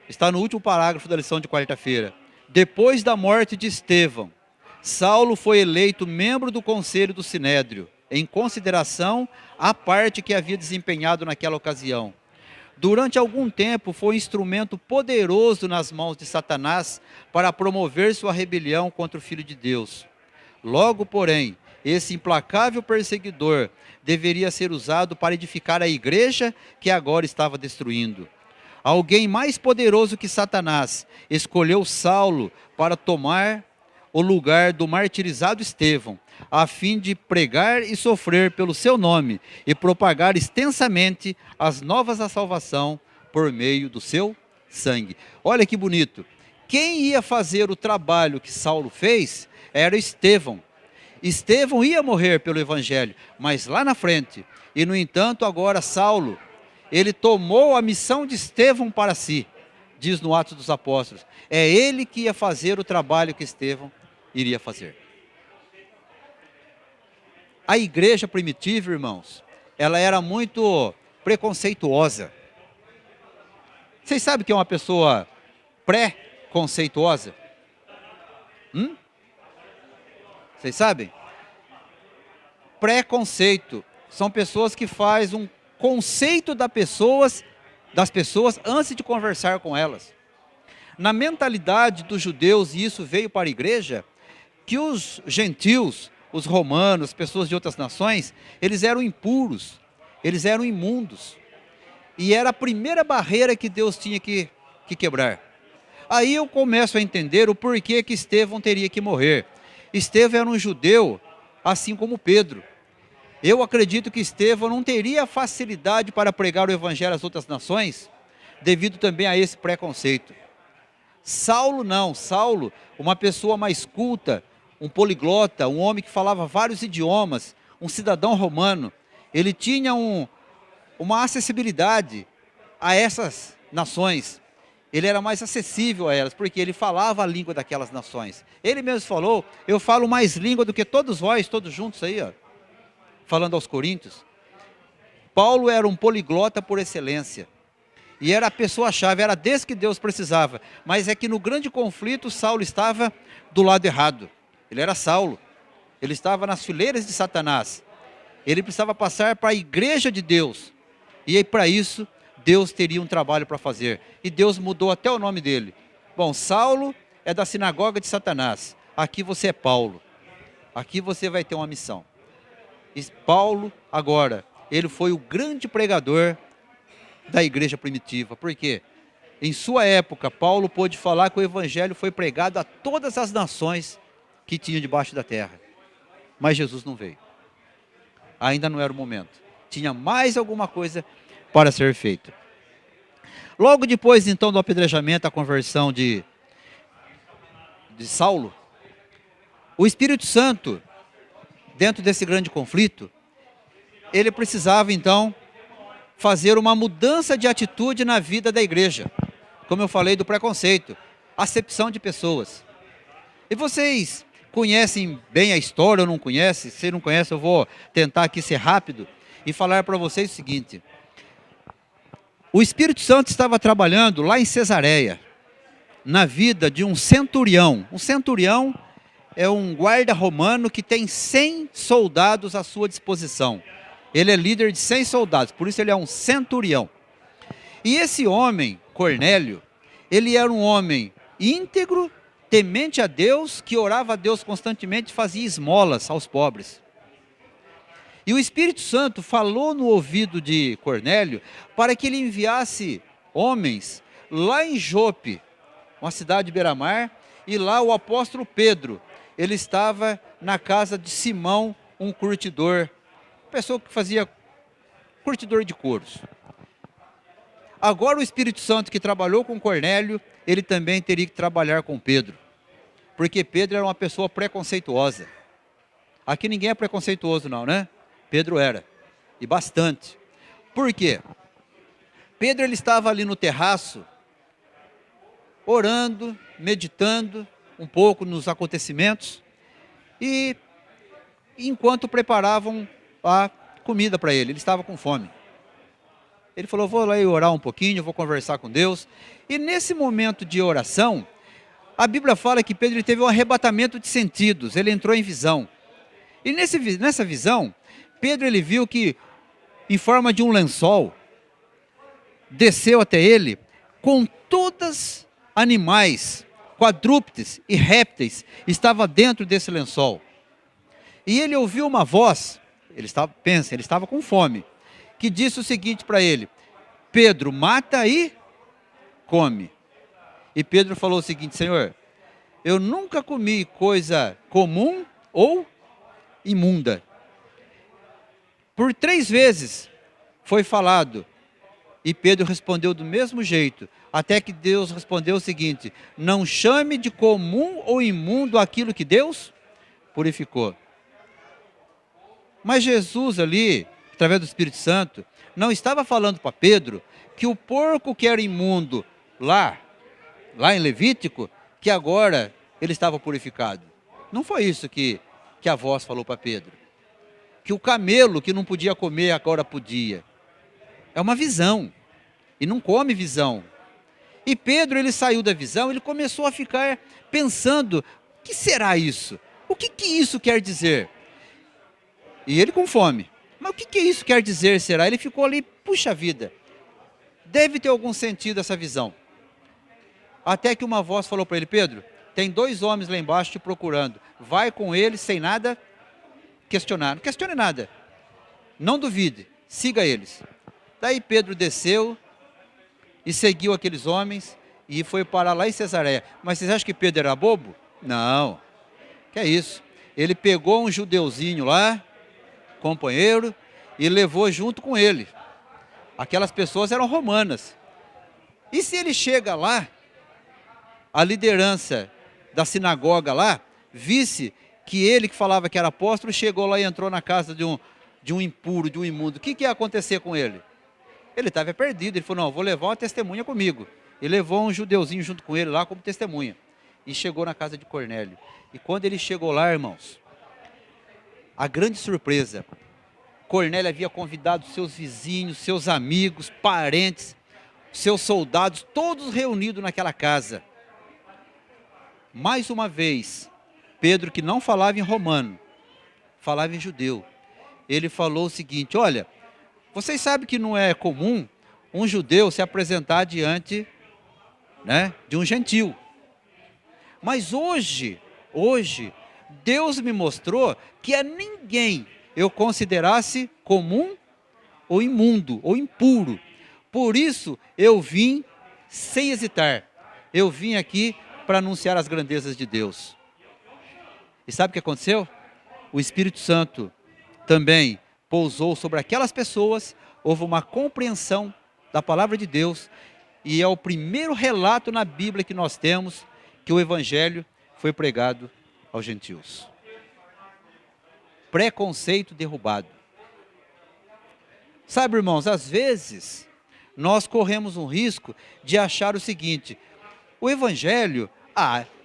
está no último parágrafo da lição de quarta-feira: depois da morte de Estevão, Saulo foi eleito membro do conselho do Sinédrio, em consideração à parte que havia desempenhado naquela ocasião. Durante algum tempo foi instrumento poderoso nas mãos de Satanás para promover sua rebelião contra o Filho de Deus. Logo, porém, esse implacável perseguidor deveria ser usado para edificar a igreja que agora estava destruindo. Alguém mais poderoso que Satanás escolheu Saulo para tomar o lugar do martirizado Estevão, a fim de pregar e sofrer pelo seu nome e propagar extensamente as novas da salvação por meio do seu sangue. Olha que bonito. Quem ia fazer o trabalho que Saulo fez era Estevão. Estevão ia morrer pelo evangelho, mas lá na frente. E no entanto agora Saulo, ele tomou a missão de Estevão para si, diz no Atos dos Apóstolos. É ele que ia fazer o trabalho que Estevão iria fazer. A igreja primitiva, irmãos, ela era muito preconceituosa. Vocês sabem o que é uma pessoa pré-conceituosa? Vocês sabem? Preconceito são pessoas que fazem um conceito das pessoas antes de conversar com elas. Na mentalidade dos judeus, e isso veio para a igreja, que os gentios, os romanos, pessoas de outras nações, eles eram impuros, eles eram imundos. E era a primeira barreira que Deus tinha que quebrar. Aí eu começo a entender o porquê que Estevão teria que morrer. Estevão era um judeu, assim como Pedro. Eu acredito que Estevão não teria facilidade para pregar o evangelho às outras nações, devido também a esse preconceito. Saulo não, Saulo, uma pessoa mais culta, um poliglota, um homem que falava vários idiomas, um cidadão romano, ele tinha uma acessibilidade a essas nações. Ele era mais acessível a elas, porque ele falava a língua daquelas nações. Ele mesmo falou: eu falo mais língua do que todos vós, todos juntos aí, ó, falando aos coríntios. Paulo era um poliglota por excelência. E era a pessoa-chave, era desse que Deus precisava. Mas é que no grande conflito, Saulo estava do lado errado. Ele era Saulo. Ele estava nas fileiras de Satanás. Ele precisava passar para a igreja de Deus. E aí, para isso, Deus teria um trabalho para fazer. E Deus mudou até o nome dele. Bom, Saulo é da sinagoga de Satanás. Aqui você é Paulo. Aqui você vai ter uma missão. E Paulo, agora, ele foi o grande pregador da igreja primitiva. Por quê? Em sua época, Paulo pôde falar que o evangelho foi pregado a todas as nações que tinham debaixo da terra. Mas Jesus não veio. Ainda não era o momento. Tinha mais alguma coisa para ser feita. Logo depois, então, do apedrejamento, a conversão de Saulo, o Espírito Santo, dentro desse grande conflito, ele precisava, então, fazer uma mudança de atitude na vida da igreja. Como eu falei do preconceito, acepção de pessoas. E vocês conhecem bem a história ou não conhecem? Se não conhecem, eu vou tentar aqui ser rápido e falar para vocês o seguinte. O Espírito Santo estava trabalhando lá em Cesareia, na vida de um centurião. Um centurião é um guarda romano que tem 100 soldados à sua disposição. Ele é líder de 100 soldados, por isso ele é um centurião. E esse homem, Cornélio, ele era um homem íntegro, temente a Deus, que orava a Deus constantemente e fazia esmolas aos pobres. E o Espírito Santo falou no ouvido de Cornélio para que ele enviasse homens lá em Jope, uma cidade de beira-mar, e lá o apóstolo Pedro, ele estava na casa de Simão, um curtidor, pessoa que fazia curtidor de couros. Agora o Espírito Santo que trabalhou com Cornélio, ele também teria que trabalhar com Pedro, porque Pedro era uma pessoa preconceituosa. Aqui ninguém é preconceituoso não, né? Pedro era, e bastante. Por quê? Pedro ele estava ali no terraço, orando, meditando um pouco nos acontecimentos, e enquanto preparavam a comida para ele estava com fome. Ele falou, vou lá orar um pouquinho, vou conversar com Deus. E nesse momento de oração, a Bíblia fala que Pedro teve um arrebatamento de sentidos, ele entrou em visão. E nessa visão, Pedro ele viu que, em forma de um lençol, desceu até ele, com todos animais, quadrúpedes e répteis, estava dentro desse lençol. E ele ouviu uma voz, ele estava com fome, que disse o seguinte para ele, Pedro, mata e come. E Pedro falou o seguinte, Senhor, eu nunca comi coisa comum ou imunda. Por 3 vezes foi falado, e Pedro respondeu do mesmo jeito, até que Deus respondeu o seguinte, não chame de comum ou imundo aquilo que Deus purificou. Mas Jesus ali, através do Espírito Santo, não estava falando para Pedro que o porco que era imundo lá em Levítico, que agora ele estava purificado. Não foi isso que a voz falou para Pedro. Que o camelo que não podia comer agora podia. É uma visão. E não come visão. E Pedro, ele saiu da visão, ele começou a ficar pensando, o que será isso? O que isso quer dizer? E ele com fome. Mas o que isso quer dizer, será? Ele ficou ali, puxa vida, deve ter algum sentido essa visão. Até que uma voz falou para ele, Pedro, tem 2 homens lá embaixo te procurando. Vai com eles sem nada questionar. Não questione nada. Não duvide, siga eles. Daí Pedro desceu e seguiu aqueles homens e foi parar lá em Cesareia. Mas vocês acham que Pedro era bobo? Não. Que é isso? Ele pegou um judeuzinho lá, companheiro, e levou junto com ele. Aquelas pessoas eram romanas. E se ele chega lá, a liderança da sinagoga lá, visse que ele que falava que era apóstolo, chegou lá e entrou na casa de um impuro, de um imundo, o que ia acontecer com ele? Ele estava perdido, ele falou, não, vou levar uma testemunha comigo. E levou um judeuzinho junto com ele lá como testemunha. E chegou na casa de Cornélio. E quando ele chegou lá, irmãos, a grande surpresa, Cornélio havia convidado seus vizinhos, seus amigos, parentes, seus soldados, todos reunidos naquela casa. Mais uma vez, Pedro, que não falava em romano, falava em judeu, ele falou o seguinte, olha, vocês sabem que não é comum um judeu se apresentar diante, né, de um gentil. Mas hoje, Deus me mostrou que a ninguém eu considerasse comum ou imundo ou impuro, Por isso eu vim sem hesitar. Eu vim aqui para anunciar as grandezas de Deus. E sabe o que aconteceu? O Espírito Santo também pousou sobre aquelas pessoas, houve uma compreensão da palavra de Deus, e é o primeiro relato na Bíblia que nós temos que o Evangelho foi pregado aos gentios. Preconceito derrubado. Sabe, irmãos, às vezes nós corremos um risco de achar o seguinte: o Evangelho,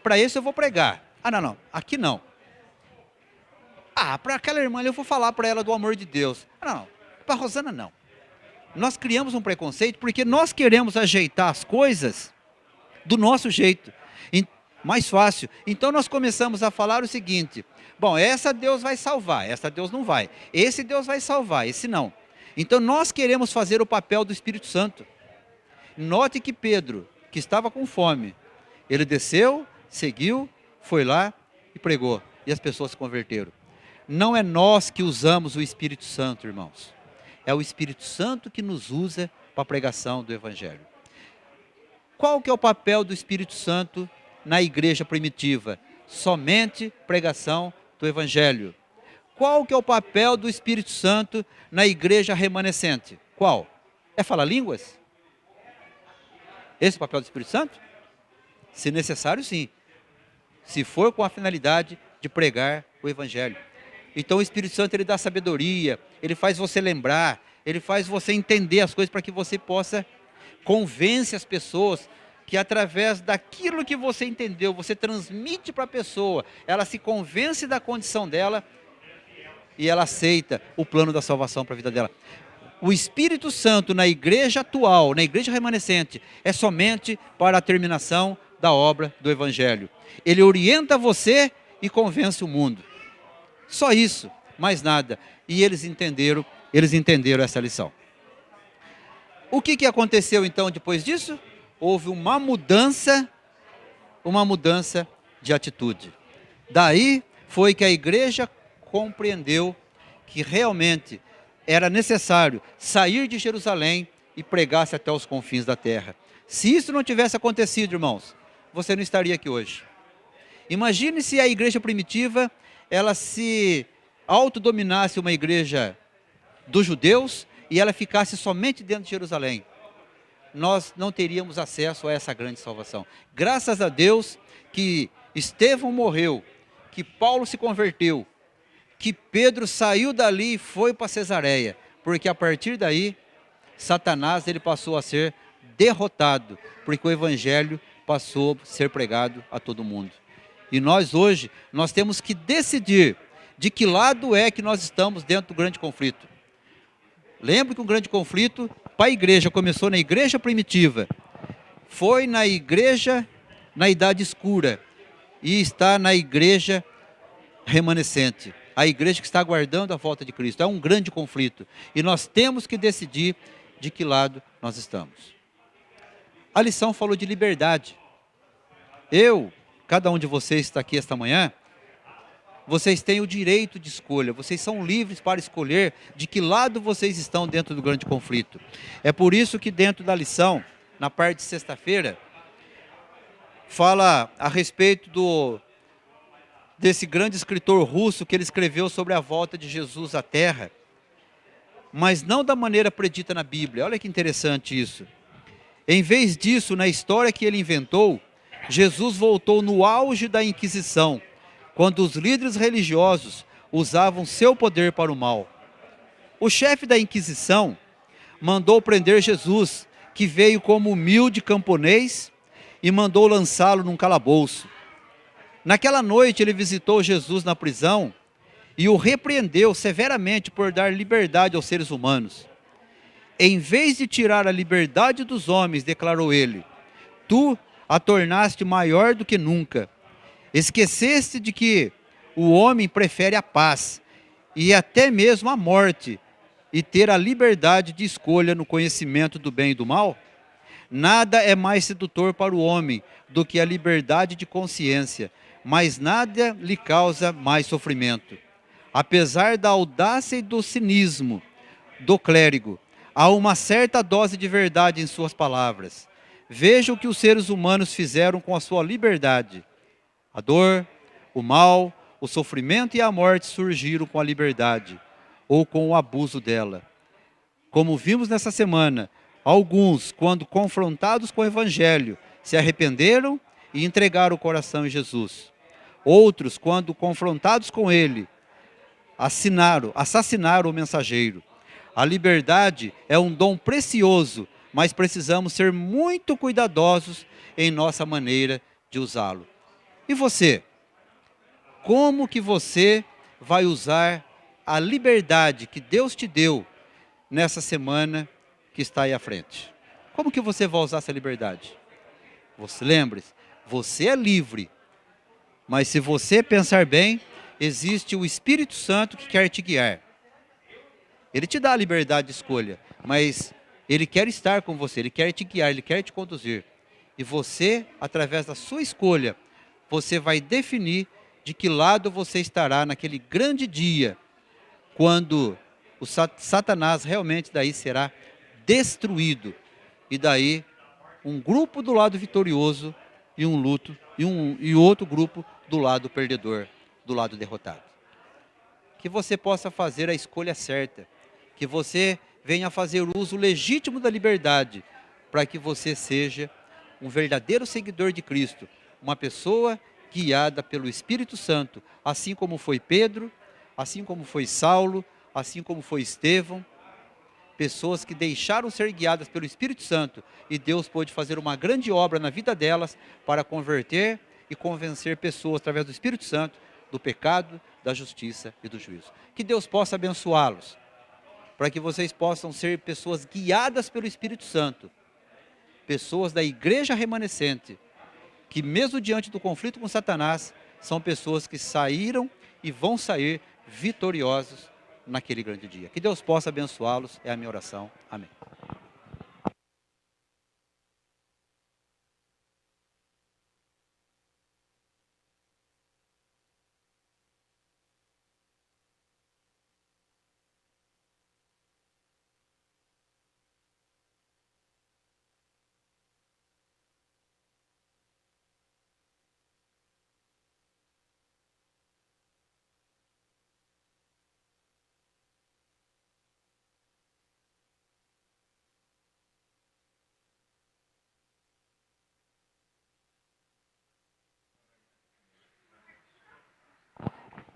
para esse eu vou pregar. Não, aqui não. Para aquela irmã eu vou falar para ela do amor de Deus. Não, para a Rosana não. Nós criamos um preconceito porque nós queremos ajeitar as coisas do nosso jeito, mais fácil. Então nós começamos a falar o seguinte: bom, essa Deus vai salvar, essa Deus não vai. Esse Deus vai salvar, esse não. Então nós queremos fazer o papel do Espírito Santo. Note que Pedro, que estava com fome, ele desceu, seguiu, foi lá e pregou. E as pessoas se converteram. Não é nós que usamos o Espírito Santo, irmãos. É o Espírito Santo que nos usa para a pregação do Evangelho. Qual que é o papel do Espírito Santo na igreja primitiva? Somente pregação do Evangelho. Qual que é o papel do Espírito Santo na igreja remanescente? Qual? É falar línguas? Esse é o papel do Espírito Santo? Se necessário, sim. Se for com a finalidade de pregar o Evangelho. Então o Espírito Santo, ele dá sabedoria, ele faz você lembrar, ele faz você entender as coisas para que você possa convencer as pessoas que através daquilo que você entendeu, você transmite para a pessoa, ela se convence da condição dela e ela aceita o plano da salvação para a vida dela. O Espírito Santo na igreja atual, na igreja remanescente, é somente para a terminação da obra do Evangelho. Ele orienta você e convence o mundo. Só isso, mais nada. E eles entenderam essa lição. O que aconteceu então depois disso? Houve uma mudança de atitude. Daí foi que a igreja compreendeu que realmente era necessário sair de Jerusalém e pregar-se até os confins da terra. Se isso não tivesse acontecido, irmãos, você não estaria aqui hoje. Imagine se a igreja primitiva, ela se autodominasse uma igreja dos judeus e ela ficasse somente dentro de Jerusalém. Nós não teríamos acesso a essa grande salvação. Graças a Deus que Estevão morreu, que Paulo se converteu, que Pedro saiu dali e foi para Cesareia, porque a partir daí, Satanás ele passou a ser derrotado, porque o Evangelho passou a ser pregado a todo mundo. E nós hoje, nós temos que decidir de que lado é que nós estamos dentro do grande conflito. Lembre que o grande conflito para a igreja começou na igreja primitiva, foi na igreja na idade escura e está na igreja remanescente. A igreja que está aguardando a volta de Cristo. É um grande conflito. E nós temos que decidir de que lado nós estamos. A lição falou de liberdade. Cada um de vocês está aqui esta manhã, vocês têm o direito de escolha, vocês são livres para escolher de que lado vocês estão dentro do grande conflito. É por isso que dentro da lição, na parte de sexta-feira, fala a respeito desse grande escritor russo que ele escreveu sobre a volta de Jesus à Terra, mas não da maneira predita na Bíblia. Olha que interessante isso. Em vez disso, na história que ele inventou, Jesus voltou no auge da Inquisição, quando os líderes religiosos usavam seu poder para o mal. O chefe da Inquisição mandou prender Jesus, que veio como humilde camponês, e mandou lançá-lo num calabouço. Naquela noite ele visitou Jesus na prisão e o repreendeu severamente por dar liberdade aos seres humanos. Em vez de tirar a liberdade dos homens, declarou ele, tu a tornaste maior do que nunca. Esqueceste de que o homem prefere a paz e até mesmo a morte e ter a liberdade de escolha no conhecimento do bem e do mal? Nada é mais sedutor para o homem do que a liberdade de consciência, mas nada lhe causa mais sofrimento. Apesar da audácia e do cinismo do clérigo, Há uma certa dose de verdade em suas palavras. Veja o que os seres humanos fizeram com a sua liberdade. A dor, o mal, o sofrimento e a morte surgiram com a liberdade, ou com o abuso dela. Como vimos nessa semana, alguns, quando confrontados com o Evangelho, se arrependeram e entregaram o coração em Jesus. Outros, quando confrontados com ele, assassinaram o mensageiro. A liberdade é um dom precioso, mas precisamos ser muito cuidadosos em nossa maneira de usá-lo. E você? Como que você vai usar a liberdade que Deus te deu nessa semana que está aí à frente? Como que você vai usar essa liberdade? Você lembre-se, você é livre, mas se você pensar bem, existe o Espírito Santo que quer te guiar. Ele te dá a liberdade de escolha, mas ele quer estar com você, ele quer te guiar, ele quer te conduzir. E você, através da sua escolha, você vai definir de que lado você estará naquele grande dia, quando o Satanás realmente daí será destruído. E daí um grupo do lado vitorioso e um luto e outro grupo do lado perdedor, do lado derrotado. Que você possa fazer a escolha certa, que você venha fazer uso legítimo da liberdade, para que você seja um verdadeiro seguidor de Cristo, uma pessoa guiada pelo Espírito Santo, assim como foi Pedro, assim como foi Saulo, assim como foi Estevão, pessoas que deixaram ser guiadas pelo Espírito Santo e Deus pôde fazer uma grande obra na vida delas para converter e convencer pessoas através do Espírito Santo do pecado, da justiça e do juízo. Que Deus possa abençoá-los, para que vocês possam ser pessoas guiadas pelo Espírito Santo, pessoas da igreja remanescente, que mesmo diante do conflito com Satanás, são pessoas que saíram e vão sair vitoriosos naquele grande dia. Que Deus possa abençoá-los, é a minha oração. Amém.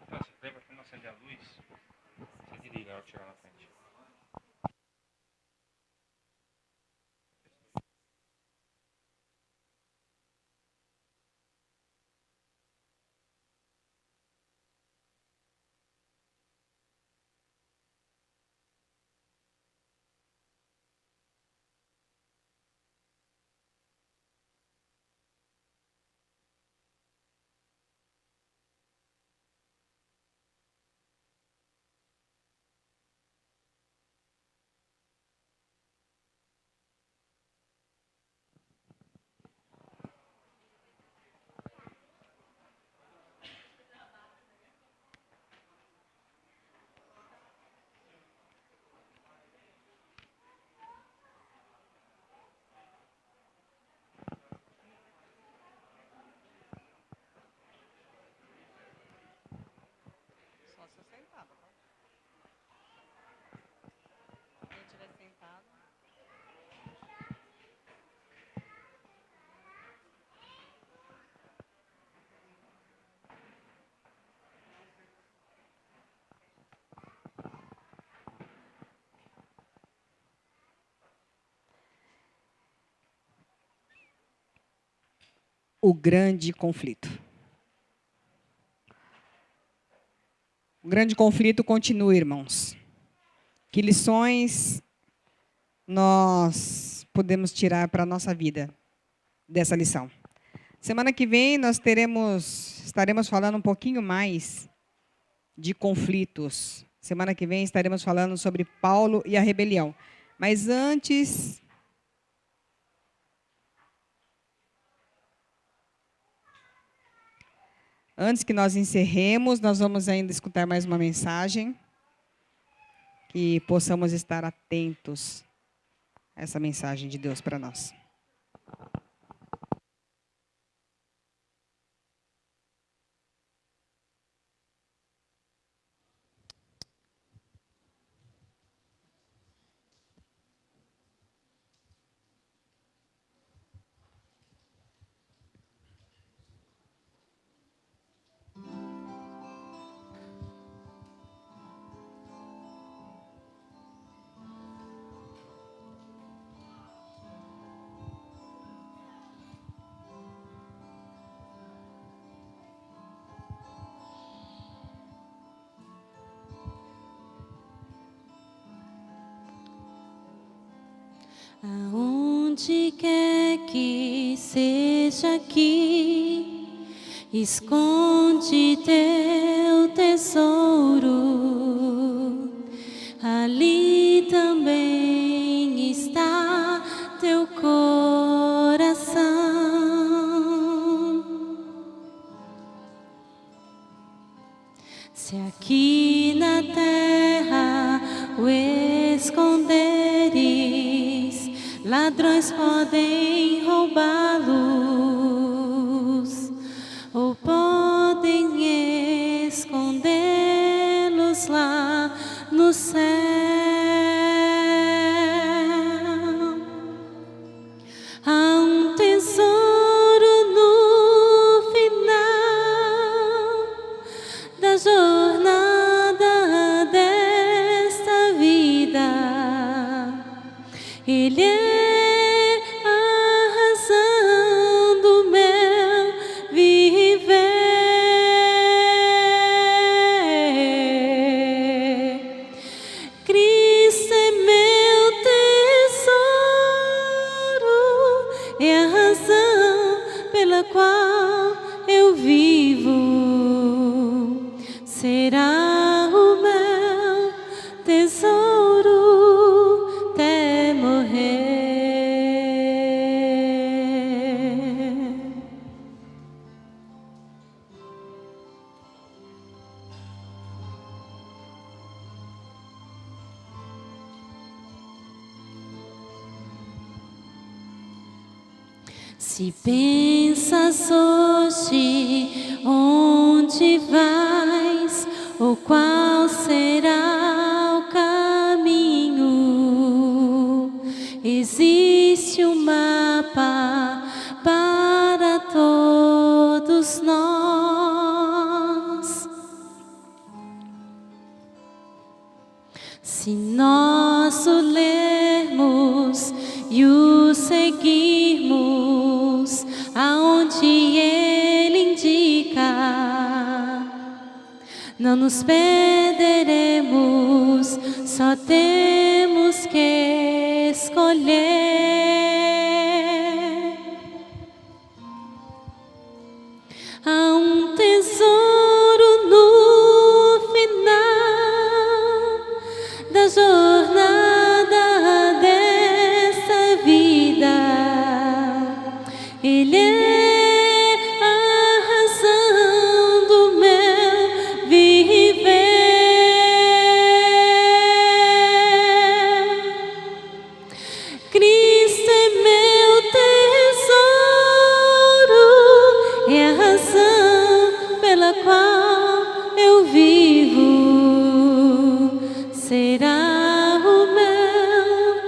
Então, você lembra quando acender a luz? Você desliga ela chegar na frente. Só se eu sentar, tá? Quem estiver sentado. O grande conflito. O grande conflito continua, irmãos. Que lições nós podemos tirar para a nossa vida dessa lição? Semana que vem nós estaremos falando um pouquinho mais de conflitos. Semana que vem estaremos falando sobre Paulo e a rebelião. Mas antes que nós encerremos, nós vamos ainda escutar mais uma mensagem que possamos estar atentos a essa mensagem de Deus para nós. Aonde quer que seja aqui, esconde teu tesouro. Ali também está teu coração. Se aqui na terra o esconderes, ladrões podem roubá-los, ou podem escondê-los lá no céu. Há um tesouro no final da jornada desta vida. Ele é a razão do meu viver. Cristo é meu tesouro, é a razão pela qual eu vivo. Será o meu tesouro até morrer. Se pensas hoje onde vais, ou qual será o caminho, existe um mapa para todos nós. Se nós o lermos e o seguirmos aonde ele indica, não nos perderemos, só temos que escolher. Há um tesouro no final da jornada desta vida. Ele é a razão do meu viver. Cristo é meu tesouro, é a razão pela qual eu vivo. Será o meu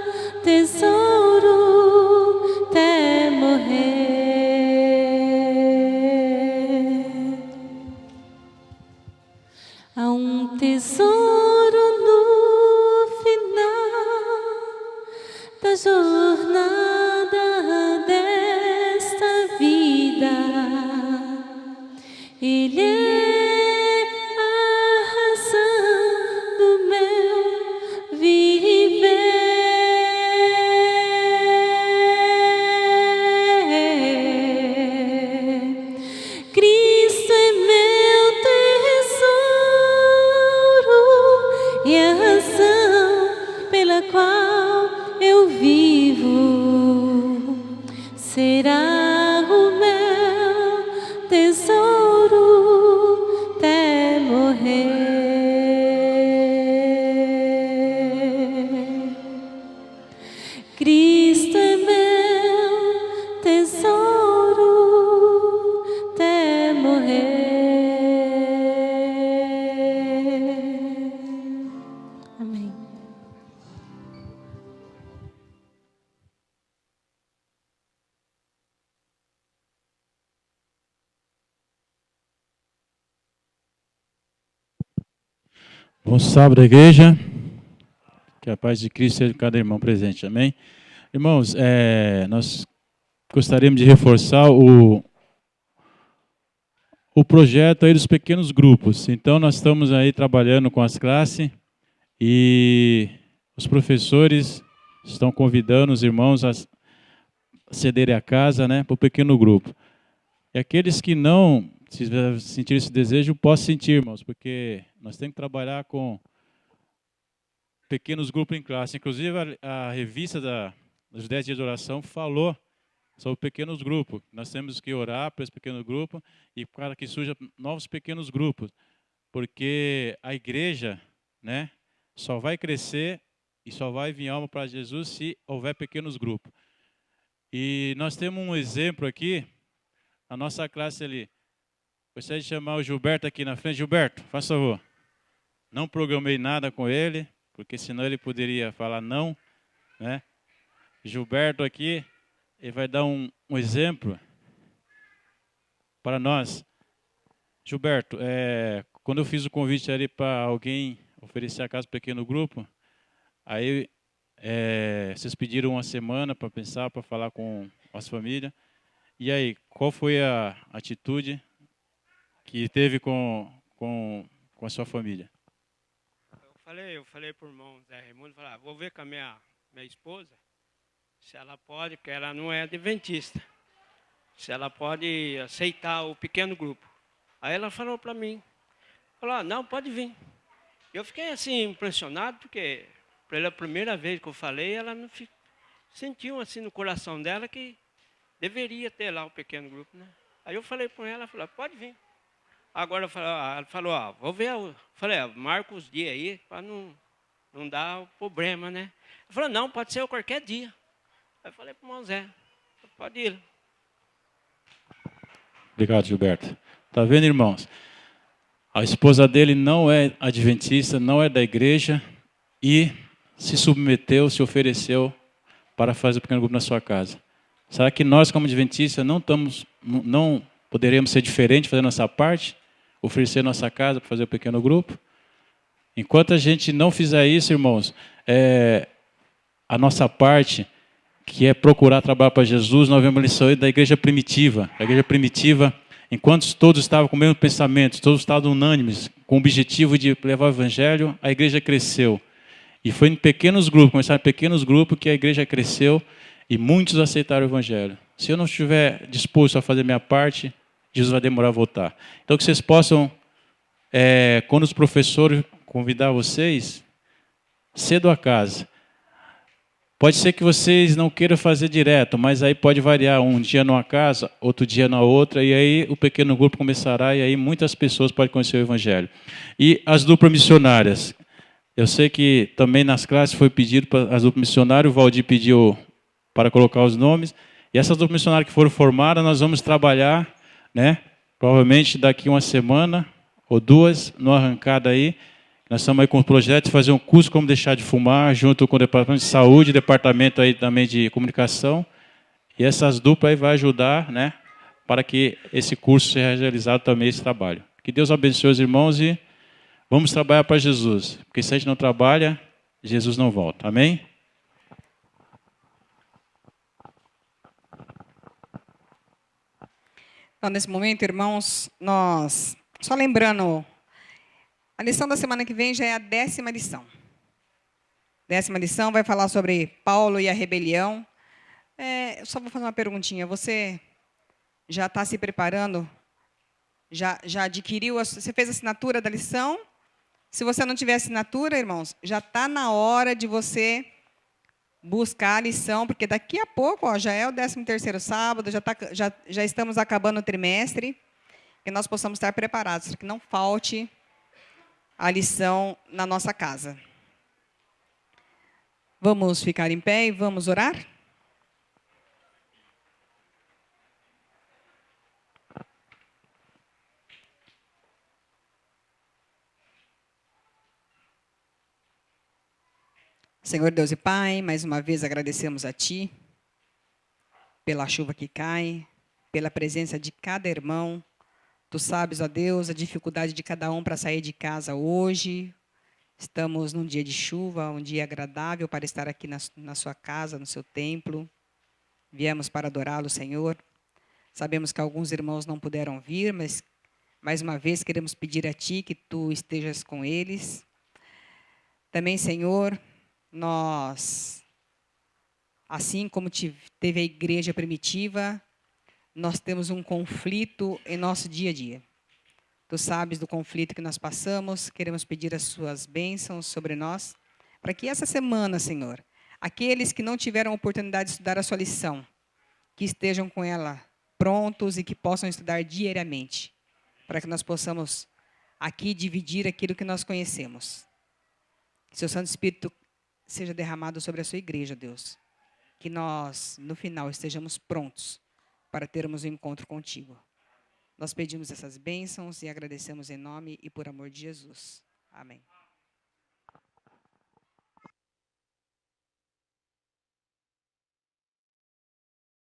tesouro até morrer. Há um tesouro no final da jornada desta vida. Ele é a razão do meu viver. Cristo é meu tesouro, Bom sábado, igreja. Que a paz de Cristo seja cada irmão presente, amém? Irmãos, nós gostaríamos de reforçar o projeto aí dos pequenos grupos. Então, nós estamos aí trabalhando com as classes e os professores estão convidando os irmãos a cederem a casa, né, para o pequeno grupo. E aqueles que não sentir esse desejo, possam sentir, irmãos, porque nós temos que trabalhar com pequenos grupos em classe. Inclusive, a revista dos 10 dias de oração falou sobre pequenos grupos. Nós temos que orar para esse pequeno grupo e para que surjam novos pequenos grupos. Porque a igreja, né, só vai crescer e só vai vir alma para Jesus se houver pequenos grupos. E nós temos um exemplo aqui, a nossa classe ali. Gostaria de chamar o Gilberto aqui na frente. Gilberto, faça favor. Não programei nada com ele, porque senão ele poderia falar não, né? Gilberto aqui, ele vai dar um exemplo para nós. Gilberto, quando eu fiz o convite ali para alguém oferecer a casa para um pequeno grupo, aí vocês pediram uma semana para pensar, para falar com as famílias. E aí, qual foi a atitude que teve com a sua família? Eu falei para o irmão Zé Raimundo, vou ver com a minha esposa, se ela pode, porque ela não é adventista, se ela pode aceitar o pequeno grupo. Aí ela falou para mim, não, pode vir. Eu fiquei assim impressionado, porque pela primeira vez que eu falei, ela não sentiu assim no coração dela que deveria ter lá o pequeno grupo, né? Aí eu falei para ela, pode vir. Agora ela falou, vou ver. Falei, marca os dias aí para não dar problema, né? Ela falou, não, pode ser qualquer dia. Aí eu falei para o irmão Zé, pode ir. Obrigado, Gilberto. Tá vendo, irmãos? A esposa dele não é adventista, não é da igreja e se submeteu, se ofereceu para fazer o pequeno grupo na sua casa. Será que nós, como adventistas, não poderíamos ser diferentes, fazer nossa parte? Oferecer nossa casa para fazer o pequeno grupo? Enquanto a gente não fizer isso, irmãos, a nossa parte, que é procurar trabalhar para Jesus, nós vemos a lição da igreja primitiva. A igreja primitiva, enquanto todos estavam com o mesmo pensamento, todos estavam unânimes, com o objetivo de levar o evangelho, a igreja cresceu. E foi em pequenos grupos, começaram em pequenos grupos, que a igreja cresceu e muitos aceitaram o evangelho. Se eu não estiver disposto a fazer minha parte, Jesus vai demorar a voltar. Então, que vocês possam, quando os professores convidar vocês, cedo a casa. Pode ser que vocês não queiram fazer direto, mas aí pode variar, um dia numa casa, outro dia na outra, e aí o pequeno grupo começará, e aí muitas pessoas podem conhecer o evangelho. E as duplas missionárias. Eu sei que também nas classes foi pedido para as duplas missionárias, o Valdir pediu para colocar os nomes, e essas duplas missionárias que foram formadas, nós vamos trabalhar, né? Provavelmente daqui uma semana ou duas, numa arrancada aí. Nós estamos aí com o projeto de fazer um curso como deixar de fumar, junto com o departamento de saúde, departamento aí também de comunicação. E essas duplas aí vão ajudar, né? Para que esse curso seja realizado também, esse trabalho. Que Deus abençoe os irmãos e vamos trabalhar para Jesus. Porque se a gente não trabalha, Jesus não volta. Amém? Então, nesse momento, irmãos, nós, só lembrando, a lição da semana que vem já é a 10ª lição. 10ª lição vai falar sobre Paulo e a rebelião. Eu só vou fazer uma perguntinha. Você já está se preparando? Já adquiriu? Você fez a assinatura da lição? Se você não tiver assinatura, irmãos, já está na hora de você buscar a lição, porque daqui a pouco já é o 13º sábado, já estamos acabando o trimestre, que nós possamos estar preparados, para que não falte a lição na nossa casa. Vamos ficar em pé e vamos orar? Senhor Deus e Pai, mais uma vez agradecemos a Ti pela chuva que cai, pela presença de cada irmão. Tu sabes, ó Deus, a dificuldade de cada um para sair de casa hoje, Estamos num dia de chuva, um dia agradável para estar aqui na sua casa, no seu templo. Viemos para adorá-lo, Senhor. Sabemos que alguns irmãos não puderam vir, mas mais uma vez queremos pedir a Ti que Tu estejas com eles. Também, Senhor, nós, assim como teve a igreja primitiva, nós temos um conflito em nosso dia a dia. Tu sabes do conflito que nós passamos, queremos pedir as Suas bênçãos sobre nós, para que essa semana, Senhor, aqueles que não tiveram a oportunidade de estudar a sua lição, que estejam com ela prontos e que possam estudar diariamente, para que nós possamos aqui dividir aquilo que nós conhecemos. Que Seu Santo Espírito seja derramado sobre a sua igreja, Deus. Que nós, no final, estejamos prontos para termos um encontro contigo. Nós pedimos essas bênçãos e agradecemos em nome e por amor de Jesus. Amém.